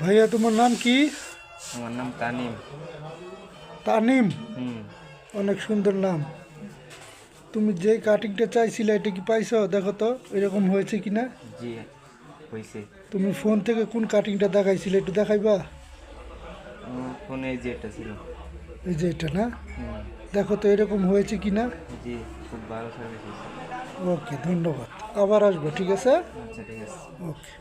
ভাইয়া তোমার নাম কি? আমার নাম তানিম। তানিম, হুম। অনেক সুন্দর নাম। তুমি যে কাটিংটা চাইছিলে এটা কি পাইছো? দেখো তো এরকম হয়েছে কিনা। জি, হয়েছে। তুমি ফোন থেকে কোন কাটিংটা দেখাইছিলে একটু দেখাইবা? আমার ফোনে এই যে এটা ছিল। এই যে এটা না, হুম। দেখো তো এরকম হয়েছে কিনা। জি, খুব ভালো সার্ভিস হয়েছে। ওকে, ধন্যবাদ। আবার আসবো, ঠিক আছে? আচ্ছা, ঠিক আছে। ওকে।